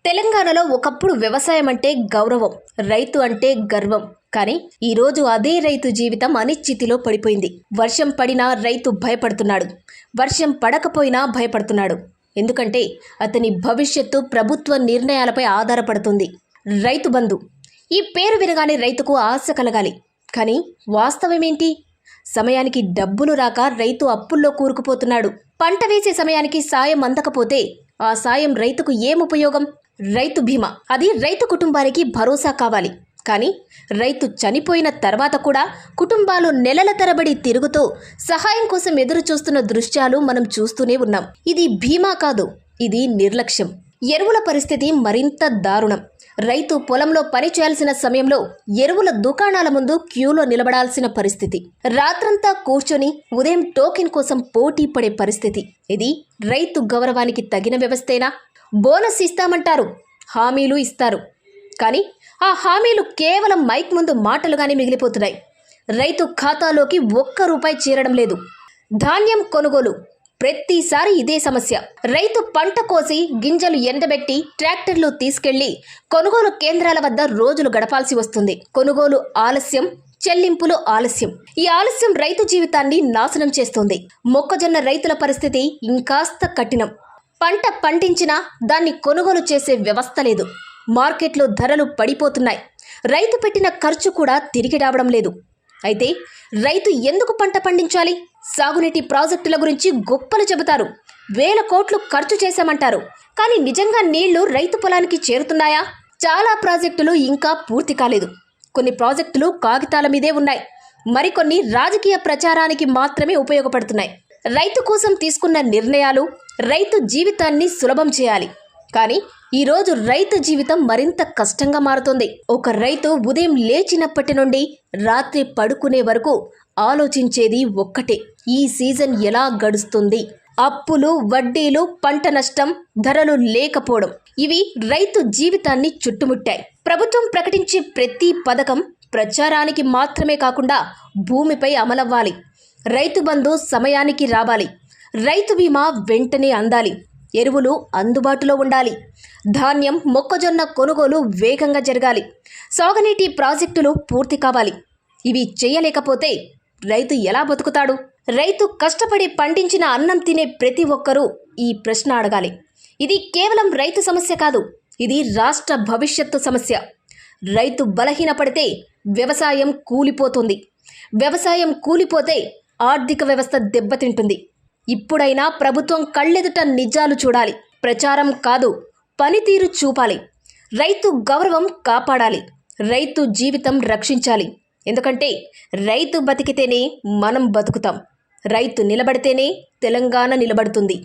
తెలంగాణలో ఒకప్పుడు వ్యవసాయం అంటే గౌరవం, రైతు అంటే గర్వం. కానీ ఈరోజు అదే రైతు జీవితం అనిశ్చితిలో పడిపోయింది. వర్షం పడినా రైతు భయపడుతున్నాడు, వర్షం పడకపోయినా భయపడుతున్నాడు. ఎందుకంటే అతని భవిష్యత్తు ప్రభుత్వ నిర్ణయాలపై ఆధారపడుతుంది. రైతు బంధు ఈ పేరు వినగానే రైతుకు ఆశ కలగాలి. కానీ వాస్తవమేంటి? సమయానికి డబ్బులు రాక రైతు అప్పుల్లో కూరుకుపోతున్నాడు. పంట వేసే సమయానికి సాయం అందకపోతే ఆ సాయం రైతుకు ఏం ఉపయోగం? రైతు బీమా అది రైతు కుటుంబానికి భరోసా కావాలి. కానీ రైతు చనిపోయిన తర్వాత కూడా కుటుంబాలు నెలల తరబడి తిరుగుతూ సహాయం కోసం ఎదురు చూస్తున్న దృశ్యాలు మనం చూస్తూనే ఉన్నాం. ఇది బీమా కాదు, ఇది నిర్లక్ష్యం. ఎరువుల పరిస్థితి మరింత దారుణం. రైతు పొలంలో పని చేయాల్సిన సమయంలో ఎరువుల దుకాణాల ముందు క్యూలో నిలబడాల్సిన పరిస్థితి. రాత్రంతా కూర్చొని ఉదయం టోకెన్ కోసం పోటీ పడే పరిస్థితి. ఇది రైతు గౌరవానికి తగిన వ్యవస్థేనా? బోనస్ ఇస్తామంటారు, హామీలు ఇస్తారు. కానీ ఆ హామీలు కేవలం మైక్ ముందు మాటలుగానే మిగిలిపోతున్నాయి. రైతు ఖాతాలోకి ₹1 చేరడం లేదు. ధాన్యం కొనుగోలు ప్రతిసారి ఇదే సమస్య. రైతు పంట కోసి గింజలు ఎండబెట్టి ట్రాక్టర్లు తీసుకెళ్లి కొనుగోలు కేంద్రాల వద్ద రోజులు గడపాల్సి వస్తుంది. కొనుగోలు ఆలస్యం, చెల్లింపులు ఆలస్యం. ఈ ఆలస్యం రైతు జీవితాన్ని నాశనం చేస్తుంది. మొక్కజొన్న రైతుల పరిస్థితి ఇంకాస్త కఠినం. పంట పండించినా దాన్ని కొనుగోలు చేసే వ్యవస్థ లేదు. మార్కెట్లో ధరలు పడిపోతున్నాయి. రైతు పెట్టిన ఖర్చు కూడా తిరిగి రావడం లేదు. అయితే రైతు ఎందుకు పంట పండించాలి? సాగునీటి ప్రాజెక్టుల గురించి గొప్పలు చెబుతారు, వేల కోట్లు ఖర్చు చేశామంటారు. కానీ నిజంగా నీళ్లు రైతు పొలానికి చేరుతున్నాయా? చాలా ప్రాజెక్టులు ఇంకా పూర్తి కాలేదు. కొన్ని ప్రాజెక్టులు కాగితాల మీదే ఉన్నాయి. మరికొన్ని రాజకీయ ప్రచారానికి మాత్రమే ఉపయోగపడుతున్నాయి. రైతు కోసం తీసుకున్న నిర్ణయాలు రైతు జీవితాన్ని సులభం చేయాలి. కానీ ఈరోజు రైతు జీవితం మరింత కష్టంగా మారుతోంది. ఒక రైతు ఉదయం లేచినప్పటి నుండి రాత్రి పడుకునే వరకు ఆలోచించేది ఒక్కటే: ఈ సీజన్ ఎలా గడుస్తుంది? అప్పులు, వడ్డీలు, పంట నష్టం, ధరలు లేకపోవడం, ఇవి రైతు జీవితాన్ని చుట్టుముట్టాయి. ప్రభుత్వం ప్రకటించే ప్రతి పథకం ప్రచారానికి మాత్రమే కాకుండా భూమిపై అమలవ్వాలి. రైతు బంధు సమయానికి రావాలి. రైతు బీమా వెంటనే అందాలి. ఎరువులు అందుబాటులో ఉండాలి. ధాన్యం, మొక్కజొన్న కొనుగోలు వేగంగా జరగాలి. సాగునీటి ప్రాజెక్టులు పూర్తి కావాలి. ఇవి చేయలేకపోతే రైతు ఎలా బతుకుతాడు? రైతు కష్టపడి పండించిన అన్నం తినే ప్రతి ఒక్కరూ ఈ ప్రశ్న అడగాలి. ఇది కేవలం రైతు సమస్య కాదు, ఇది రాష్ట్ర భవిష్యత్తు సమస్య. రైతు బలహీనపడితే వ్యవసాయం కూలిపోతుంది. వ్యవసాయం కూలిపోతే ఆర్థిక వ్యవస్థ దెబ్బతింటుంది. ఇప్పుడైనా ప్రభుత్వం కళ్ళెదుట నిజాలు చూడాలి. ప్రచారం కాదు, పనితీరు చూపాలి. రైతు గౌరవం కాపాడాలి. రైతు జీవితం రక్షించాలి. ఎందుకంటే రైతు బతికితేనే మనం బతుకుతాం. రైతు నిలబడితేనే తెలంగాణ నిలబడుతుంది.